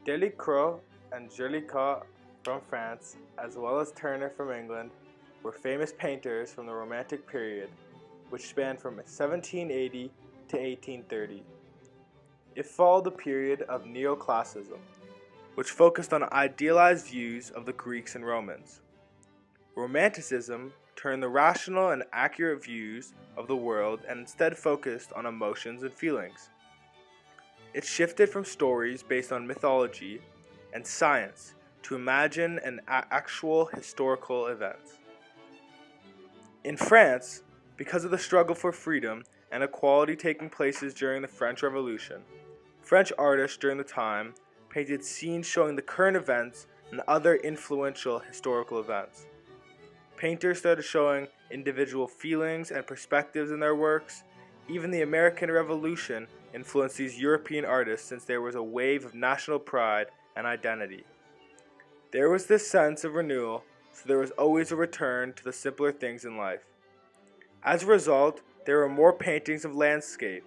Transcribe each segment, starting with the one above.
Delacroix and Jolicoeur from France, as well as Turner from England, were famous painters from the Romantic period, which spanned from 1780 to 1830. It followed the period of Neoclassicism, which focused on idealized views of the Greeks and Romans. Romanticism turned the rational and accurate views of the world and instead focused on emotions and feelings. It shifted from stories based on mythology and science to imagine and actual historical events. In France, because of the struggle for freedom and equality taking places during the French Revolution, French artists during the time painted scenes showing the current events and other influential historical events. Painters started showing individual feelings and perspectives in their works. Even the American Revolution influenced these European artists since there was a wave of national pride and identity. There was this sense of renewal, so there was always a return to the simpler things in life. As a result, there were more paintings of landscape,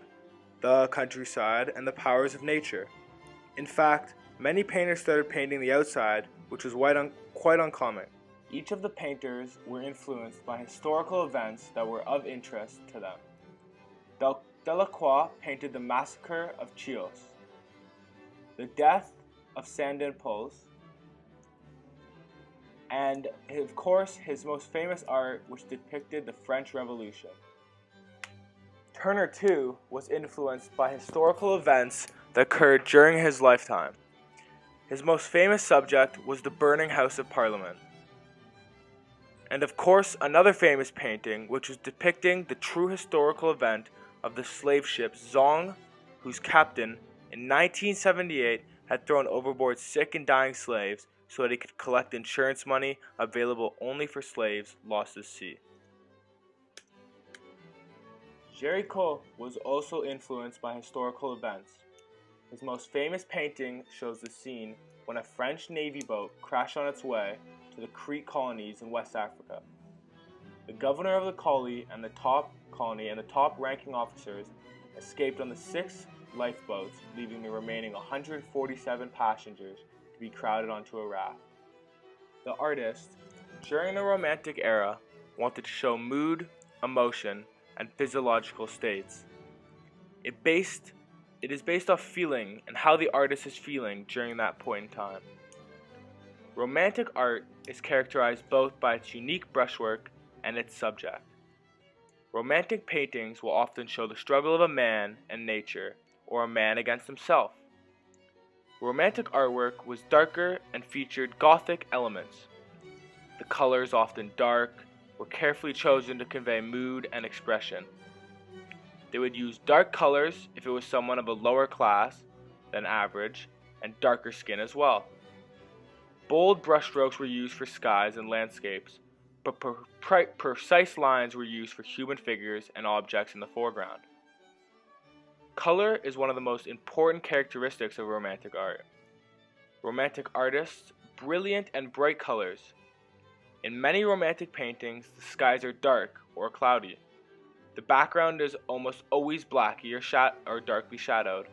the countryside, and the powers of nature. In fact, many painters started painting the outside, which was quite uncommon. Each of the painters were influenced by historical events that were of interest to them. Delacroix painted the massacre of Chios, the death of Sandin-Pos, and of course his most famous art which depicted the French Revolution. Turner too was influenced by historical events that occurred during his lifetime. His most famous subject was the burning House of Parliament. And of course another famous painting which was depicting the true historical event of the slave ship Zong, whose captain in 1978 had thrown overboard sick and dying slaves so that he could collect insurance money available only for slaves lost at sea. Géricault was also influenced by historical events. His most famous painting shows the scene when a French Navy boat crashed on its way to the Crete colonies in West Africa. The governor of the colony and the top ranking officers escaped on the 6 lifeboats, leaving the remaining 147 passengers to be crowded onto a raft. The artist, during the Romantic era, wanted to show mood, emotion, and physiological states. It is based off feeling and how the artist is feeling during that point in time. Romantic art is characterized both by its unique brushwork and its subject. Romantic paintings will often show the struggle of a man and nature, or a man against himself. Romantic artwork was darker and featured Gothic elements. The colors, often dark, were carefully chosen to convey mood and expression. They would use dark colors if it was someone of a lower class than average, and darker skin as well. Bold brushstrokes were used for skies and landscapes, but precise lines were used for human figures and objects in the foreground. Color is one of the most important characteristics of Romantic art. Romantic artists, brilliant and bright colors. In many Romantic paintings, the skies are dark or cloudy. The background is almost always blacky or darkly shadowed,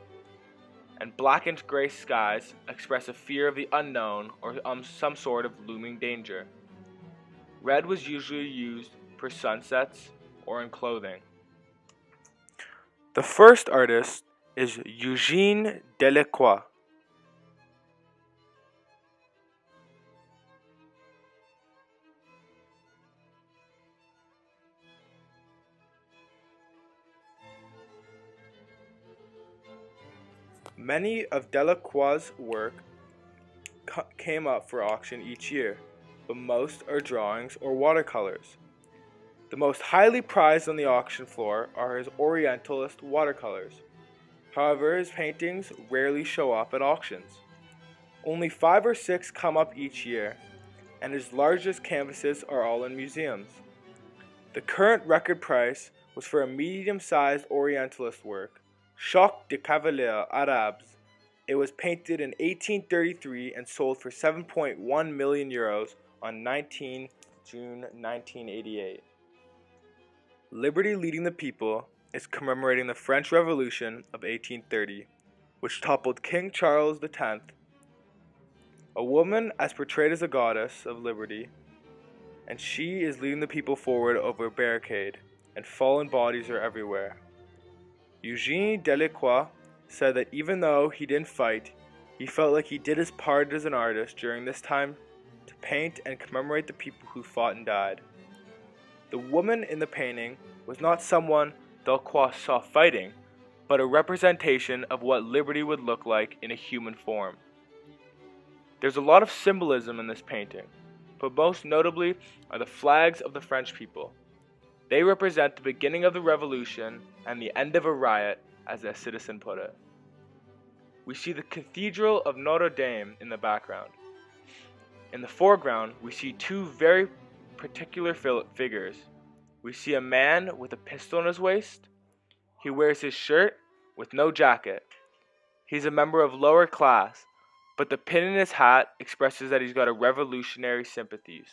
and black and gray skies express a fear of the unknown or some sort of looming danger. Red was usually used for sunsets or in clothing. The first artist is Eugène Delacroix. Many of Delacroix's work came up for auction each year, but most are drawings or watercolors. The most highly prized on the auction floor are his Orientalist watercolors. However, his paintings rarely show up at auctions. Only 5 or 6 come up each year, and his largest canvases are all in museums. The current record price was for a medium-sized Orientalist work, Choc de Cavaliers Arabes. It was painted in 1833 and sold for 7.1 million euros on 19 June 1988. Liberty Leading the People is commemorating the French Revolution of 1830, which toppled King Charles X A woman as portrayed as a goddess of liberty, and she is leading the people forward over a barricade, and fallen bodies are everywhere. Eugene Delacroix said that even though he didn't fight, he felt like he did his part as an artist during this time to paint and commemorate the people who fought and died. The woman in the painting was not someone Delacroix saw fighting, but a representation of what liberty would look like in a human form. There's a lot of symbolism in this painting, but most notably are the flags of the French people. They represent the beginning of the revolution and the end of a riot, as a citizen put it. We see the Cathedral of Notre Dame in the background. In the foreground, we see two very particular figures. We see a man with a pistol in his waist. He wears his shirt with no jacket. He's a member of lower class, but the pin in his hat expresses that he's got a revolutionary sympathies.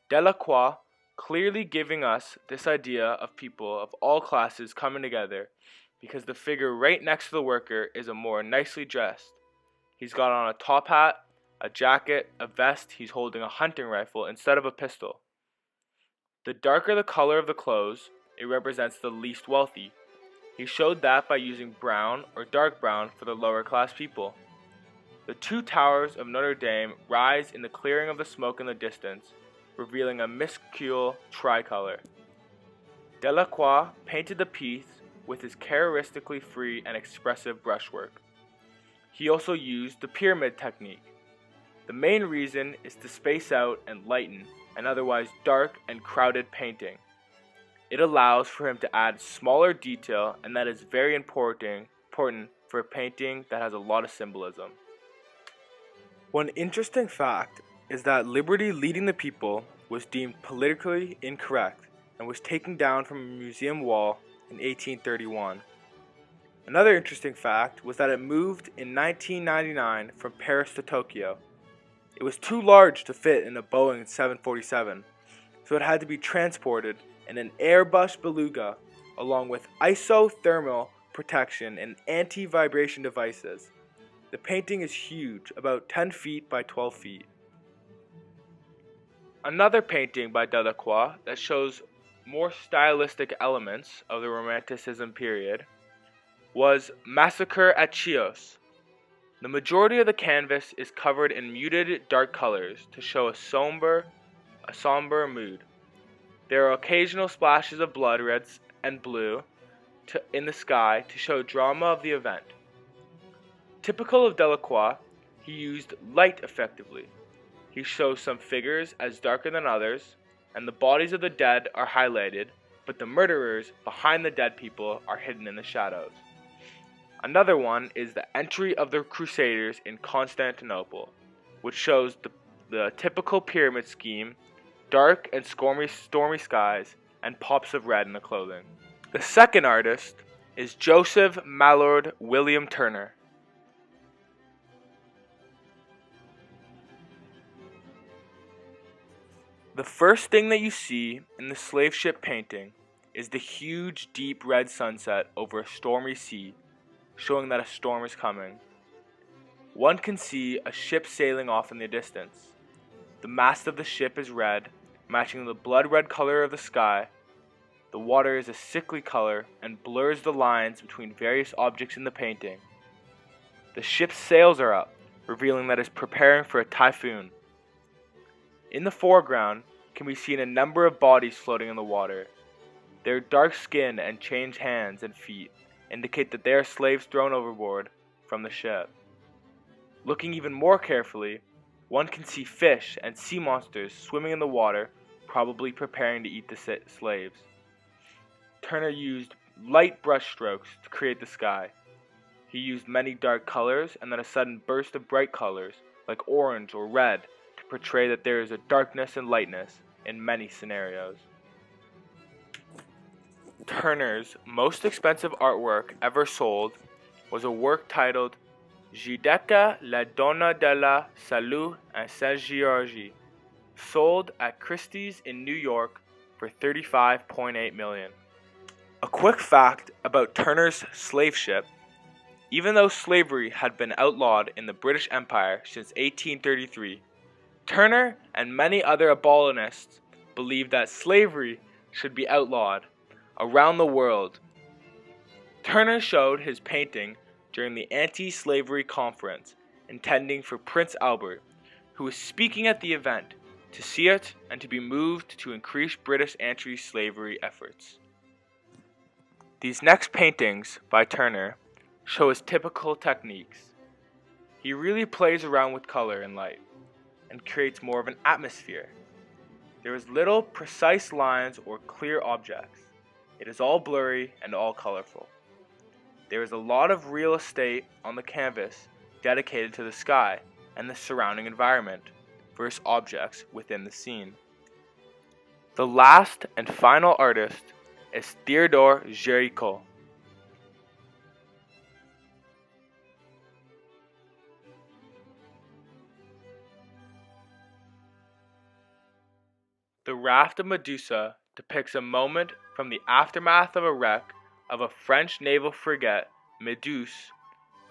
Delacroix clearly giving us this idea of people of all classes coming together, because the figure right next to the worker is a more nicely dressed. He's got on a top hat, a jacket, a vest. He's holding a hunting rifle instead of a pistol. The darker the color of the clothes, it represents the least wealthy. He showed that by using brown or dark brown for the lower class people. The two towers of Notre Dame rise in the clearing of the smoke in the distance, revealing a minuscule tricolor. Delacroix painted the piece with his characteristically free and expressive brushwork. He also used the pyramid technique. The main reason is to space out and lighten an otherwise dark and crowded painting. It allows for him to add smaller detail, and that is very important for a painting that has a lot of symbolism. One interesting fact is that liberty leading the people was deemed politically incorrect and was taken down from a museum wall in 1831. Another interesting fact was that it moved in 1999 from Paris to Tokyo. It was too large to fit in a Boeing 747, so it had to be transported in an Airbus Beluga along with isothermal protection and anti-vibration devices. The painting is huge, about 10 feet by 12 feet. Another painting by Delacroix that shows more stylistic elements of the Romanticism period was Massacre at Chios. The majority of the canvas is covered in muted dark colors to show a somber mood. There are occasional splashes of blood, red and blue, in the sky to show drama of the event. Typical of Delacroix, he used light effectively. He shows some figures as darker than others, and the bodies of the dead are highlighted, but the murderers behind the dead people are hidden in the shadows. Another one is the entry of the Crusaders in Constantinople, which shows the typical pyramid scheme, dark and stormy skies, and pops of red in the clothing. The second artist is Joseph Mallord William Turner. The first thing that you see in the slave ship painting is the huge deep red sunset over a stormy sea, showing that a storm is coming. One can see a ship sailing off in the distance. The mast of the ship is red, matching the blood red color of the sky. The water is a sickly color and blurs the lines between various objects in the painting. The ship's sails are up, revealing that it is preparing for a typhoon. In the foreground can be seen a number of bodies floating in the water. Their dark skin and changed hands and feet indicate that they are slaves thrown overboard from the ship. Looking even more carefully, one can see fish and sea monsters swimming in the water, probably preparing to eat the slaves. Turner used light brush strokes to create the sky. He used many dark colors and then a sudden burst of bright colors, like orange or red, to portray that there is a darkness and lightness in many scenarios. Turner's most expensive artwork ever sold was a work titled Giudecca la Donna della Salute in Saint-Georges, sold at Christie's in New York for $35.8 million. A quick fact about Turner's slave ship Even though slavery had been outlawed in the British Empire since 1833, Turner and many other abolitionists believed that slavery should be outlawed around the world. Turner showed his painting during the anti-slavery conference intending for Prince Albert, who was speaking at the event, to see it and to be moved to increase British anti-slavery efforts. These next paintings by Turner show his typical techniques. He really plays around with color and light and creates more of an atmosphere. There is little precise lines or clear objects. It is all blurry and all colorful. There is a lot of real estate on the canvas dedicated to the sky and the surrounding environment versus objects within the scene. The last and final artist is Theodore Géricault. The Raft of Medusa depicts a moment from the aftermath of a wreck of a French naval frigate, Méduse,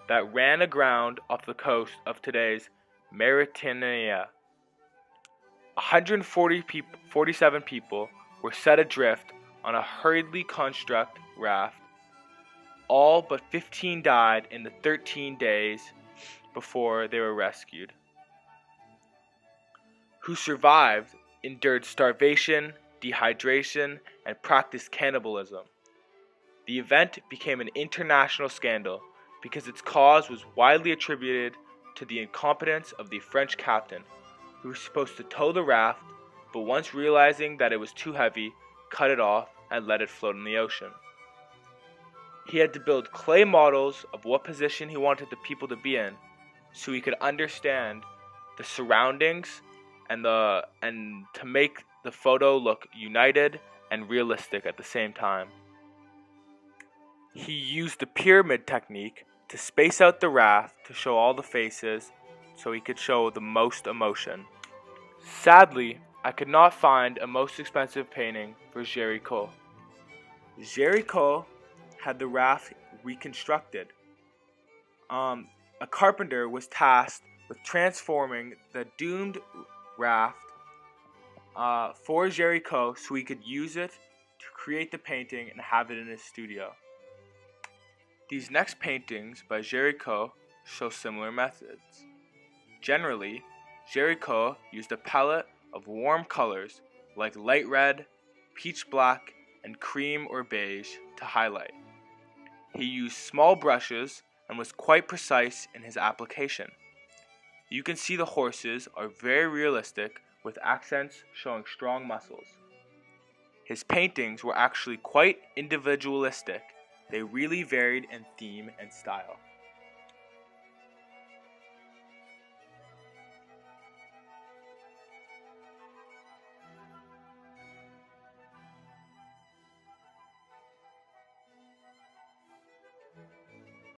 that ran aground off the coast of today's Mauritania. 147 people were set adrift on a hurriedly constructed raft. All but 15 died in the 13 days before they were rescued. Who survived endured starvation, dehydration, and practiced cannibalism. The event became an international scandal because its cause was widely attributed to the incompetence of the French captain, who was supposed to tow the raft, but once realizing that it was too heavy, cut it off and let it float in the ocean. He had to build clay models of what position he wanted the people to be in, so he could understand the surroundings and to make the photo look united and realistic at the same time. He used the pyramid technique to space out the raft to show all the faces so he could show the most emotion. Sadly, I could not find a most expensive painting for Géricault. Géricault had the raft reconstructed. A carpenter was tasked with transforming the doomed raft for Géricault so he could use it to create the painting and have it in his studio. These next paintings by Géricault show similar methods. Generally, Géricault used a palette of warm colors like light red, peach black, and cream or beige to highlight. He used small brushes and was quite precise in his application. You can see the horses are very realistic with accents showing strong muscles. His paintings were actually quite individualistic. They really varied in theme and style.